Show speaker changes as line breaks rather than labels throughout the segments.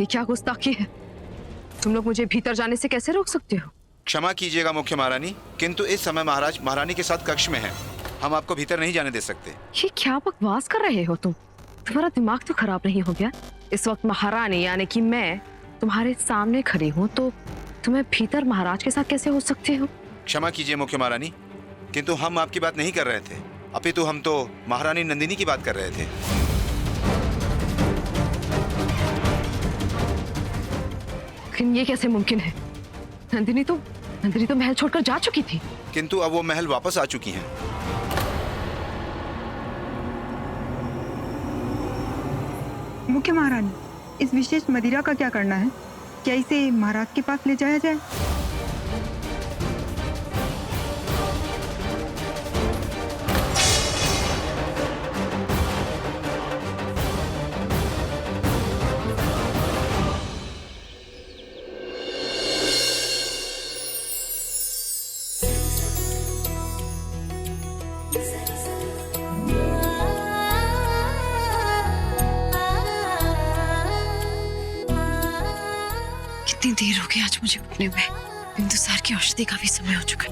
ये क्या गुस्ताखी है? तुम लोग मुझे भीतर जाने से कैसे रोक सकते हो?
क्षमा कीजिएगा मुख्य महारानी, किंतु इस समय महाराज महारानी के साथ कक्ष में हैं। हम आपको भीतर नहीं जाने दे सकते।
ये क्या बकवास कर रहे हो तुम? तुम्हारा दिमाग तो खराब नहीं हो गया? इस वक्त महारानी यानी कि मैं तुम्हारे सामने खड़ी हूँ, तो तुम्हें भीतर महाराज के साथ कैसे हो सकते हो?
क्षमा कीजिए मुख्य महारानी, किंतु हम आपकी बात नहीं कर रहे थे, अपितु हम तो महारानी नंदिनी की बात कर रहे थे।
लेकिन ये कैसे मुमकिन है? नंदिनी तो महल छोड़कर जा चुकी थी।
किंतु अब वो महल वापस आ चुकी हैं।
मुख्य महारानी, इस विशेष मदिरा का क्या करना है? क्या इसे महाराज के पास ले जाया जाए?
कितनी देर हो गई आज मुझे उठने में। बिंदुसार की औषधि का भी समय हो चुका है।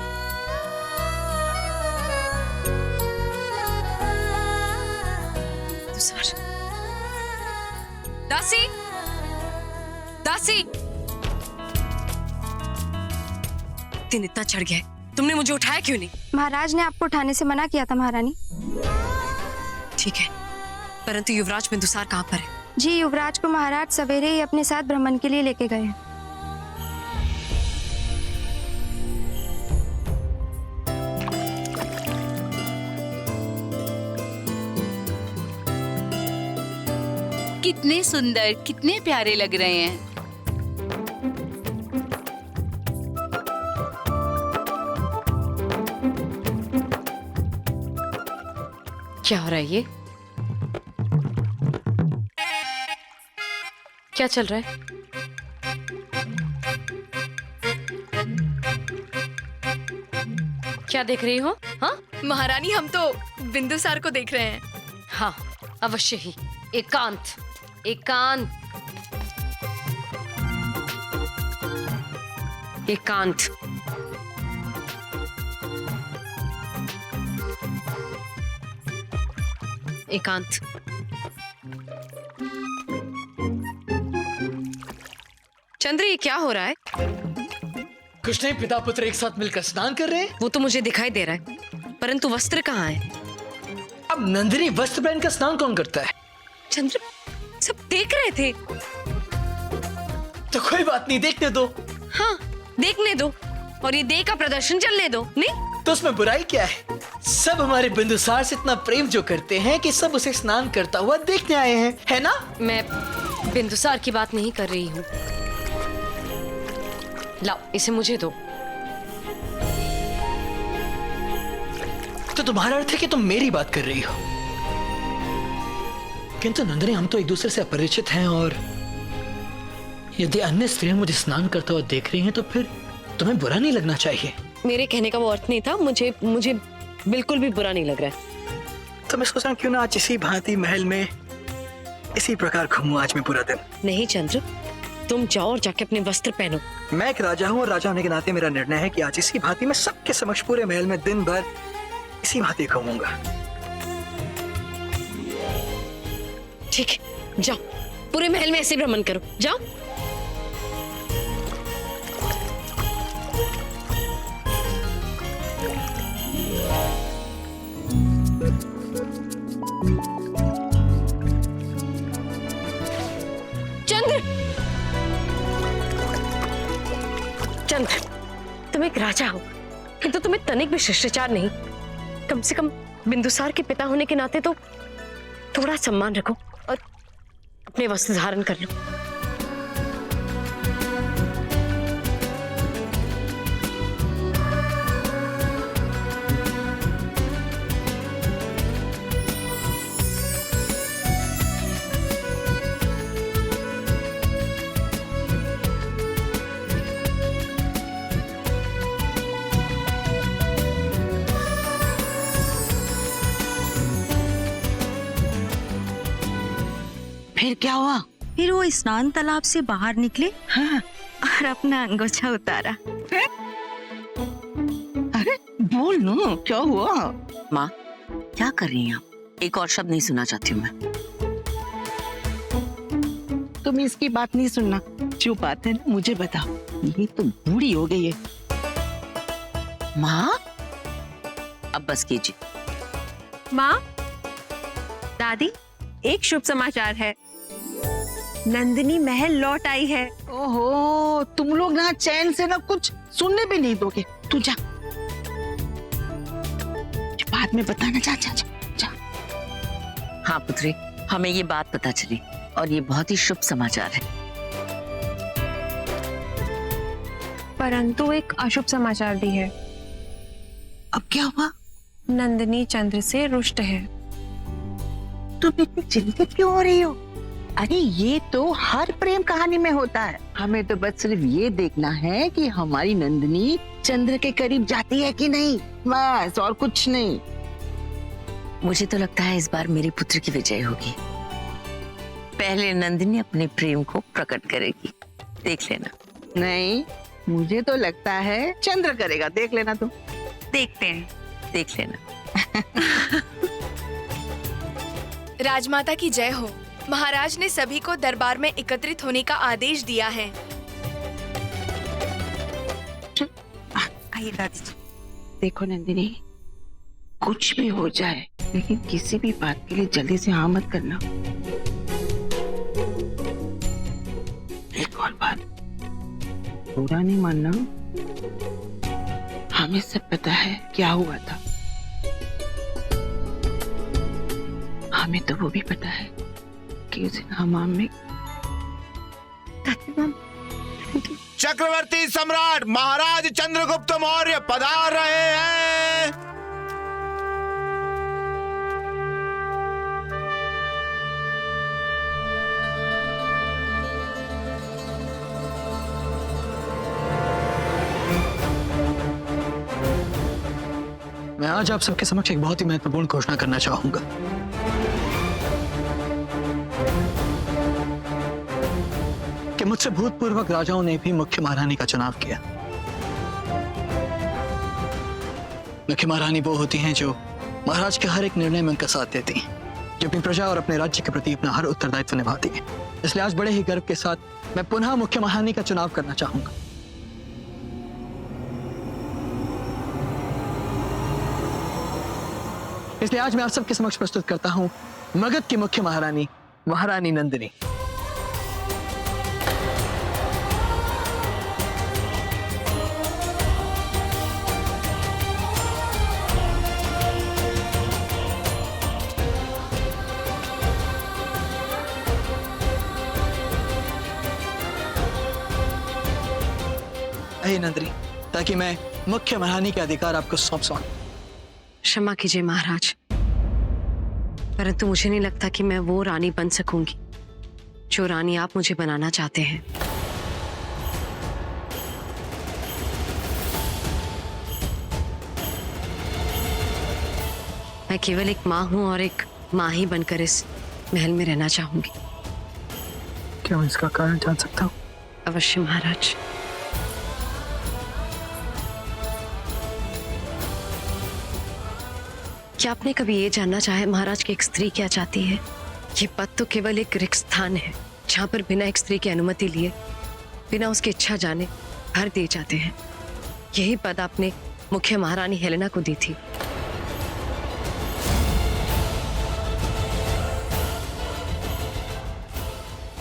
बिंदुसार। दासी, दासी, दिन इतना चढ़ गया है, तुमने मुझे उठाया क्यों नहीं?
महाराज ने आपको उठाने से मना किया था महारानी।
ठीक है, परंतु युवराज बिंदुसार कहाँ पर है?
जी, युवराज को महाराज सवेरे ही अपने साथ भ्रमण के लिए लेके गए हैं।
कितने सुंदर, कितने प्यारे लग रहे हैं।
क्या हो रहा है ये? क्या चल रहा है? क्या देख रही हो? हाँ
महारानी, हम तो बिंदुसार को देख रहे हैं।
हाँ, अवश्य ही। एकांत, एकांत, एकांत। एकांत। चंद्र, ये क्या हो रहा है?
कुछ नहीं, पिता पुत्र एक साथ मिलकर स्नान कर रहे हैं।
वो तो मुझे दिखाई दे रहा है, परंतु वस्त्र कहाँ है?
अब नंदिनी वस्त्र पहनकर स्नान कौन करता है?
चंद्र, सब देख रहे थे।
तो कोई बात नहीं, देखने दो।
हाँ, देखने दो, और ये देह का प्रदर्शन चलने दो। नहीं
तो उसमें बुराई क्या है? सब हमारे बिंदुसार से इतना प्रेम जो करते हैं कि सब उसे स्नान करता हुआ देखने आए हैं, है ना?
मैं बिंदुसार की बात नहीं कर रही हूँ। लाओ, इसे मुझे दो।
तो तुम्हारा अर्थ है कि तुम मेरी बात कर रही हो। किंतु नंदिनी, हम तो एक दूसरे से अपरिचित हैं, और यदि अन्य स्त्रियां मुझे स्नान करता हुआ देख रही हैं तो फिर तुम्हें बुरा नहीं लगना चाहिए।
मेरे कहने का वो अर्थ नहीं था। मुझे बिल्कुल भी बुरा नहीं लग रहा है।
तो मैं सोच रहा हूँ क्यों ना आज इसी भांति महल में इसी प्रकार घूमूं आज मैं पूरा दिन।
नहीं चंद्र, तुम जाओ और जाके अपने वस्त्र पहनो।
मैं एक राजा हूँ, और राजा होने के नाते मेरा निर्णय है कि आज इसी भांति मैं सबके समक्ष पूरे महल में दिन भर इसी भांति घूमूंगा।
ठीक है, जाओ, पूरे महल में ऐसे भ्रमण करो। जाओ। चंद्र, चंद्र, तुम एक राजा हो, किंतु तुम्हें तनिक भी शिष्टाचार नहीं। कम से कम बिंदुसार के पिता होने के नाते तो थोड़ा सम्मान रखो और अपने वस्त्र धारण कर लो।
फिर क्या हुआ? फिर वो स्नान तालाब से बाहर निकले
हाँ।
और अपना अंगोछा उतारा।
अरे बोल नो, क्या हुआ?
माँ क्या कर रही हैं आप? एक और शब्द नहीं सुनना चाहती हूँ मैं।
तुम इसकी बात नहीं सुनना, जो बात है ना मुझे बताओ। ये तो बूढ़ी हो गई है।
माँ अब बस कीजिए।
माँ, दादी, एक शुभ समाचार है। नंदिनी महल लौट आई है।
ओहो, तुम लोग ना चैन से ना कुछ सुनने भी नहीं दोगे। तू जा, बाद में बताना। जा जा जा, जा।
हाँ पुत्री, हमें ये बात पता चली और ये बहुत ही शुभ समाचार है।
परंतु एक अशुभ समाचार भी है।
अब क्या हुआ?
नंदिनी चंद्र से रुष्ट है।
तुम इतनी चिंतित क्यों हो रही हो? अरे ये तो हर प्रेम कहानी में होता है। हमें तो बस सिर्फ ये देखना है कि हमारी नंदिनी चंद्र के करीब जाती है कि नहीं, बस, और कुछ नहीं।
मुझे तो लगता है इस बार मेरी पुत्र की विजय होगी। पहले नंदिनी अपने प्रेम को प्रकट करेगी, देख लेना।
नहीं, मुझे तो लगता है चंद्र करेगा, देख लेना तुम।
देखते हैं।
देख लेना।
राजमाता की जय हो। महाराज ने सभी को दरबार में एकत्रित होने का आदेश दिया है।
आइए दादी जी। देखो नंदिनी, कुछ भी हो जाए लेकिन किसी भी बात के लिए जल्दी से हाँ मत करना। एक और बात, बुरा नहीं मानना, हमें सब पता है क्या हुआ था। हमें तो वो भी पता है कि उस दिन हमाम में
चक्रवर्ती सम्राट महाराज चंद्रगुप्त मौर्य पधार रहे हैं।
मैं आज आप सबके समक्ष एक बहुत ही महत्वपूर्ण घोषणा करना चाहूंगा। कि मुझसे भूतपूर्वक राजाओं ने भी मुख्य महारानी का चुनाव किया। मुख्य महारानी वो होती हैं जो महाराज के हर एक निर्णय में उनका साथ देती हैं, जो अपनी प्रजा और अपने राज्य के प्रति अपना हर उत्तरदायित्व निभाती हैं। इसलिए आज बड़े ही गर्व के साथ मैं पुनः मुख्य महारानी का चुनाव करना चाहूंगा। इसलिए आज मैं आप सबके समक्ष प्रस्तुत करता हूं मगध की मुख्य महारानी, महारानी नंदिनी। आइए नंदिनी, ताकि मैं मुख्य महारानी के अधिकार आपको सौंप सकूं।
क्षमा कीजिए महाराज, परंतु मुझे नहीं लगता कि मैं वो रानी बन सकूंगी जो रानी आप मुझे बनाना चाहते हैं। मैं केवल एक माँ हूं और एक माँ ही बनकर इस महल में रहना चाहूंगी।
क्या मैं इसका कारण जान सकता हूँ?
अवश्य महाराज। क्या आपने कभी ये जानना चाहा महाराज की एक स्त्री क्या चाहती है? ये पद तो केवल एक रिक्त स्थान है जहाँ पर बिना एक स्त्री की अनुमति लिए, बिना उसकी इच्छा जाने भर दिए जाते हैं। यही पद आपने मुख्य महारानी हेलेना को दी थी।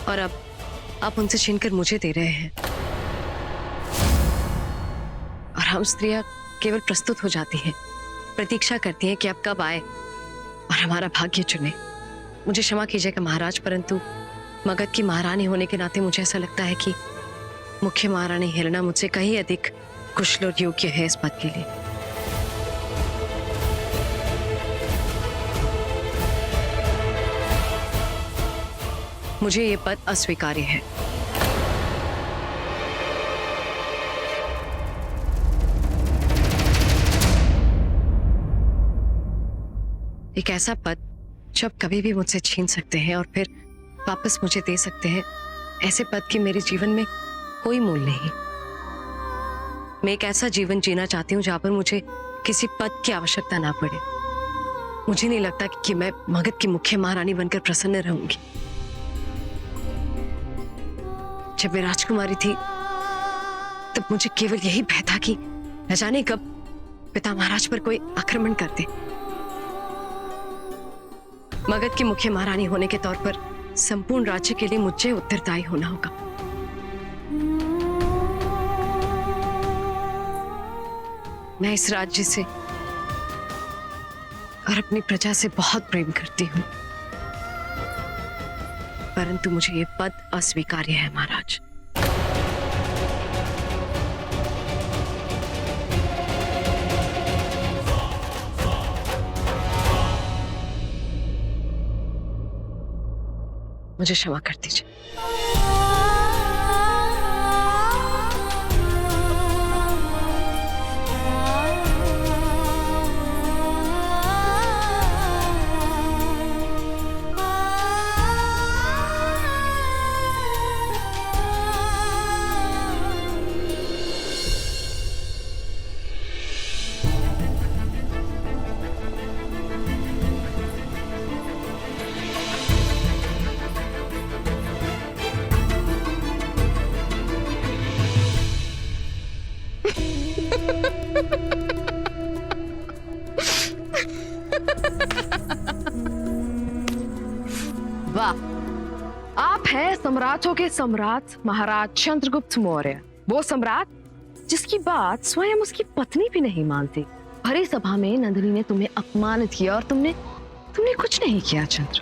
और अब आप उनसे छीनकर मुझे दे रहे हैं। और हम स्त्रियां केवल प्रस्तुत हो जाती हैं, प्रतीक्षा करती हैं कि आप कब आए और हमारा भाग्य चुने। मुझे क्षमा कीजिएगा महाराज, परंतु मगध की महारानी होने के नाते मुझे ऐसा लगता है कि मुख्य महारानी हेलेना मुझसे कहीं अधिक कुशल और योग्य है इस पद के लिए। मुझे ये पद अस्वीकार्य है। एक ऐसा पद जो आप कभी भी मुझसे छीन सकते हैं और फिर वापस मुझे दे सकते हैं, ऐसे पद की मेरे जीवन में कोई मूल्य नहीं। मैं एक ऐसा जीवन जीना चाहती हूँ जहां पर मुझे किसी पद की आवश्यकता ना पड़े। मुझे नहीं लगता कि मैं मगध की मुख्य महारानी बनकर प्रसन्न रहूंगी। जब मैं राजकुमारी थी तब मुझे केवल यही भय था कि न जाने कब पिता महाराज पर कोई आक्रमण कर दे। मगध की मुख्य महारानी होने के तौर पर संपूर्ण राज्य के लिए मुझे उत्तरदायी होना होगा। मैं इस राज्य से और अपनी प्रजा से बहुत प्रेम करती हूँ, परंतु मुझे ये पद अस्वीकार्य है महाराज। मुझे क्षमा कर दीजिए। वाह, आप हैं सम्राटों के सम्राट महाराज चंद्रगुप्त मौर्य, वो सम्राट जिसकी बात स्वयं उसकी पत्नी भी नहीं मानती। भरी सभा में नंदिनी ने तुम्हें अपमानित किया और तुमने कुछ नहीं किया। चंद्र,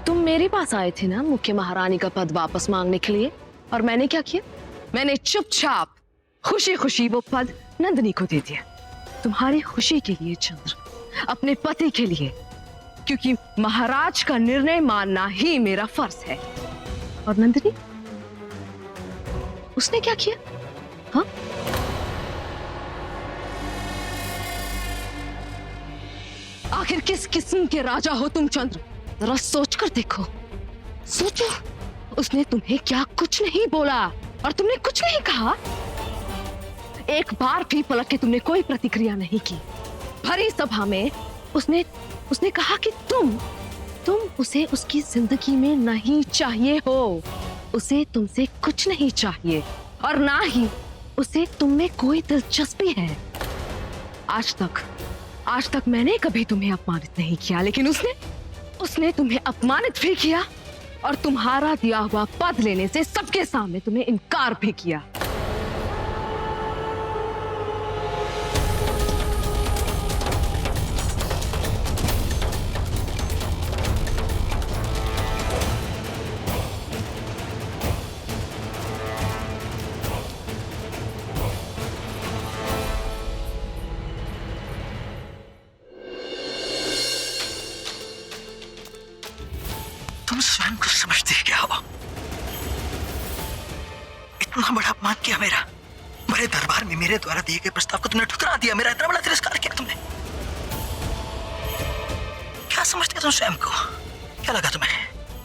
तुम मेरे पास आए थे ना मुख्य महारानी का पद वापस मांगने के लिए, और मैंने क्या किया? मैंने चुपचाप खुशी खुशी वो पद नंदिनी को दे दिया। तुम्हारी खुशी के लिए चंद्र, अपने पति के लिए, क्योंकि महाराज का निर्णय मानना ही मेरा फर्ज है। और नंदिनी, उसने क्या किया? हाँ, आखिर किस किस्म के राजा हो तुम चंद्र? जरा सोच कर देखो, सोचो। उसने तुम्हें क्या कुछ नहीं बोला और तुमने कुछ नहीं कहा। एक बार भी पलट के तुमने कोई प्रतिक्रिया नहीं की। भरी सभा में उसने कहा कि तुम उसे उसकी जिंदगी में नहीं चाहिए हो। उसे तुमसे कुछ नहीं चाहिए और ना ही उसे तुम में कोई दिलचस्पी है। आज तक मैंने कभी तुम्हें अपमानित नहीं किया, लेकिन उसने तुम्हें अपमानित भी किया और तुम्हारा दिया हुआ पद लेने से सबके सामने तुम्हें इनकार भी किया।
तुम स्वयं को समझते क्या हो? इतना बड़ा अपमान किया मेरा, बड़े दरबार में मेरे द्वारा दिए गए प्रस्ताव को तुमने ठुकरा दिया। मेरा इतना बड़ा तिरस्कार किया तुमने। क्या समझते हो तुम स्वयं को? क्या लगा तुम्हें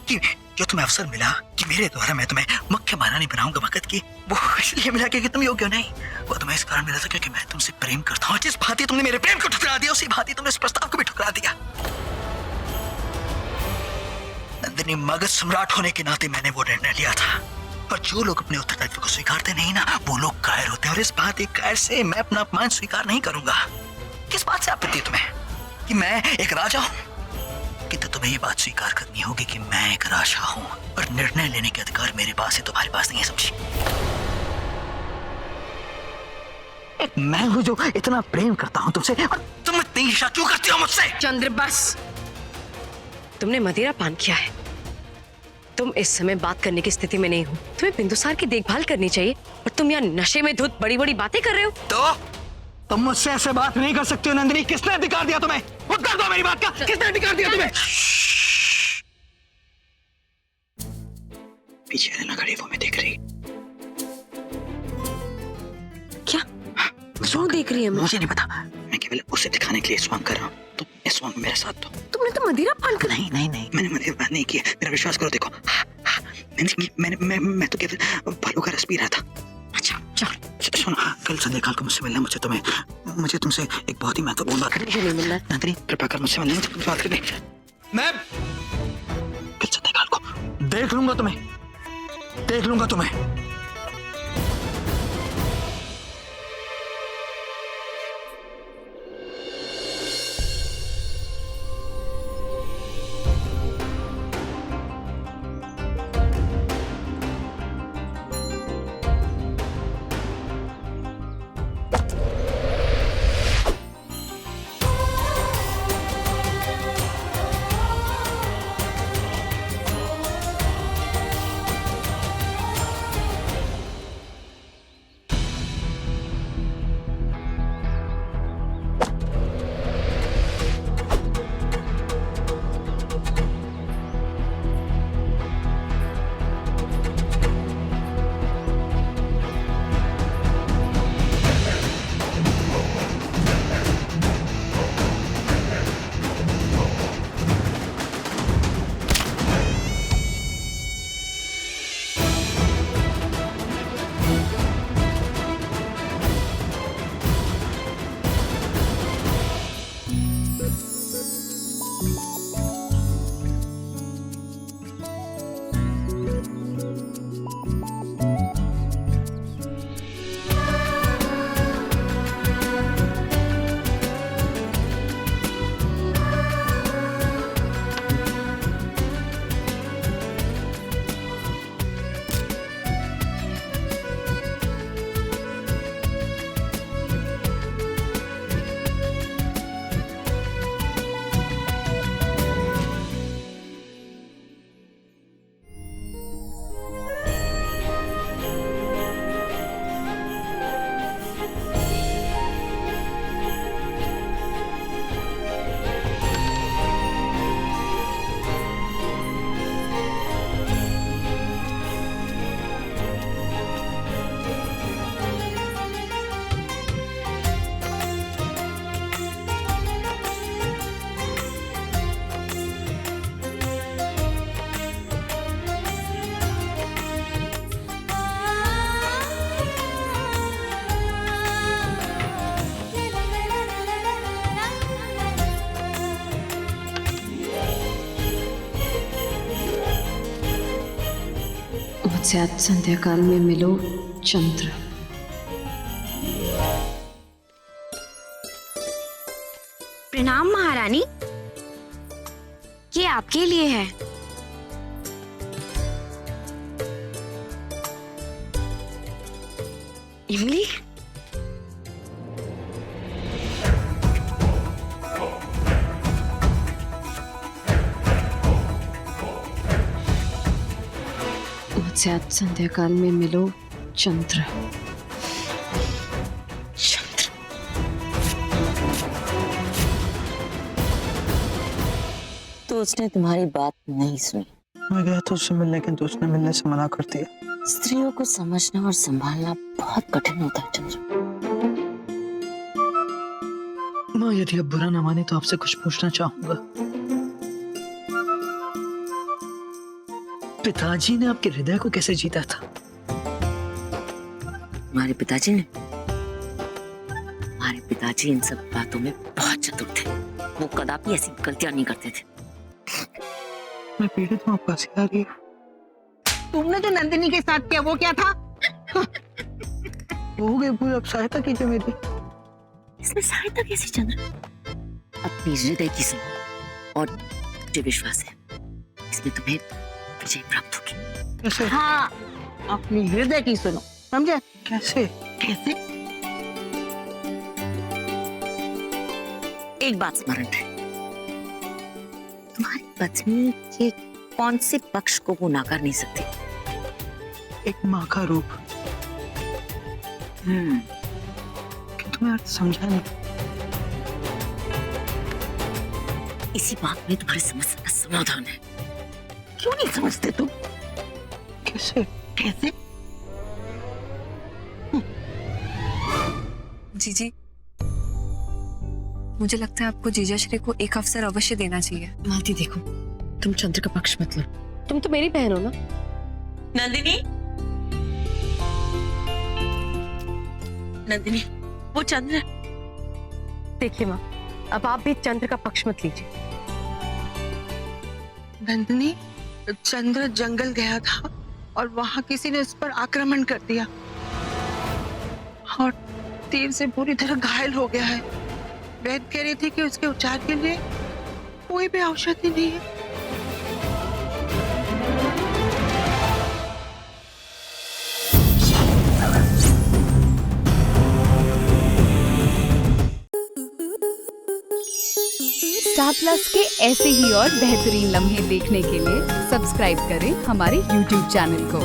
कि जो तुम्हें अवसर मिला कि मेरे द्वारा मैं तुम्हें मुख्य महारानी बनाऊंगा मगध की, वो इसलिए मिला कि तुम योग्य हो? नहीं, वो तुम्हें इस कारण मिला था क्योंकि मैं तुमसे प्रेम करता हूँ। जिस भांति तुमने मेरे प्रेम को ठुकरा दिया, उसी भांति तुमने इस प्रस्ताव को भी ठुकरा दिया। नंदिनी, मगध सम्राट होने के नाते मैंने वो निर्णय लिया था, और जो लोग अपने उत्तरदायित्व को स्वीकारते नहीं ना, वो लोग कायर होते हैं। और इस बात एक कायर से मैं अपना अपमान स्वीकार नहीं करूंगा। किस बात से आपत्ति तुम्हें कि मैं एक राजा हूं? किंतु तुम्हें ये बात स्वीकार करनी होगी कि मैं एक राजा हूं और निर्णय लेने के अधिकार मेरे पास है, तुम्हारे पास नहीं है। समझी? मैं हूं जो इतना प्रेम करता हूं तुमसे, और तुम इतनी ईर्ष्या क्यों करती हो मुझसे?
चंद्र, बस। तुमने मदिरा पान किया है। तुम इस समय बात करने की स्थिति में नहीं हो। तुम्हें बिंदुसार की देखभाल करनी चाहिए और तुम यहाँ नशे में धुत बड़ी बड़ी बातें कर रहे हो।
तो तुम मुझसे ऐसे बात नहीं कर सकती हो नंदिनी। किसने अधिकार दिया तुम्हें? उत्तर दो मेरी बात का। किसने अधिकार दिया तुम्हें? पीछे रहना खड़ी, वो मैं देख रही।
क्या? जो देख रही है?
मुझे नहीं पता, मैं केवल उसे दिखाने के लिए स्वांग कर रहा हूँ। तो इस वक्त मेरे साथ दो।
तुमने तो मदिरा पान कर
नहीं नहीं नहीं, मैंने मदिरा पान नहीं किया, मेरा विश्वास करो। देखो मैं तो केवल फलों का रस पी रहा था।
अच्छा चल
सुनो, कल संध्या काल को मुझसे मिलना। मुझे तुमसे एक बहुत ही महत्वपूर्ण बात करनी है।
नहीं मिलना।
नंदिनी कृपा कर मुझसे मिलना, मुझे तुमसे बात करनी है। मैं कल संध्या काल को देख लूंगा तुम्हें।
मुझसे आज संध्या काल में मिलो चंद्र।
प्रणाम महारानी, ये आपके लिए है।
इमली,
मुझसे आज संध्या काल में मिलो चंद्र।
तो उसने तुम्हारी बात नहीं सुनी।
मैं गया तो उससे मिलने, लेकिन उसने मिलने से मना कर दिया।
स्त्रियों को समझना और संभालना बहुत कठिन होता है चंद्र।
माँ, यदि आप बुरा ना माने तो आपसे कुछ पूछना चाहूंगा। पिताजी ने आपके हृदय को कैसे जीता था?
हमारे पिताजी इन सब बातों में बहुत चतुर थे। वो कदापि ऐसी गलतियां नहीं करते थे।
मैं पीड़ित हूँ, आपका आ रही है।
तुमने जो नंदिनी के साथ किया वो क्या था?
हो गई भूल, अब सहायता कीजिए मेरी।
इसमें सहायता कैसी चंद्र? अपनी हृदय की सुनो और मुझे विश्वास है इसमें तुम्हें विजय प्राप्त होगी।
कैसे?
हाँ, अपनी हृदय की सुनो, समझे?
कैसे?
कैसे?
एक बात स्मरण है, तुम्हारी पत्नी के कौन से पक्ष को वो नाकार नहीं सकती?
एक माँ का रूप। किंतु मैं समझा नहीं।
इसी बात में तुम्हारी समस्या का समाधान है। क्यों नहीं समझते तुम?
कैसे?
कैसे?
जीजी,
मुझे लगता है आपको जीजाश्री को एक अवसर अवश्य देना चाहिए।
मालती देखो, तुम चंद्र का पक्ष मत लो। तुम तो मेरी बहन हो ना।
नंदिनी, नंदिनी, वो चंद्र।
देखिए माँ, अब आप भी चंद्र का पक्ष मत लीजिए।
नंदिनी, चंद्र जंगल गया था और वहां किसी ने उस पर आक्रमण कर दिया और तीर से पूरी तरह घायल हो गया है। वैद्य कह रही थी कि उसके उपचार के लिए कोई भी औषधि नहीं है।
स्टार प्लस के ऐसे ही और बेहतरीन लम्हे देखने के लिए सब्सक्राइब करें हमारे YouTube चैनल को।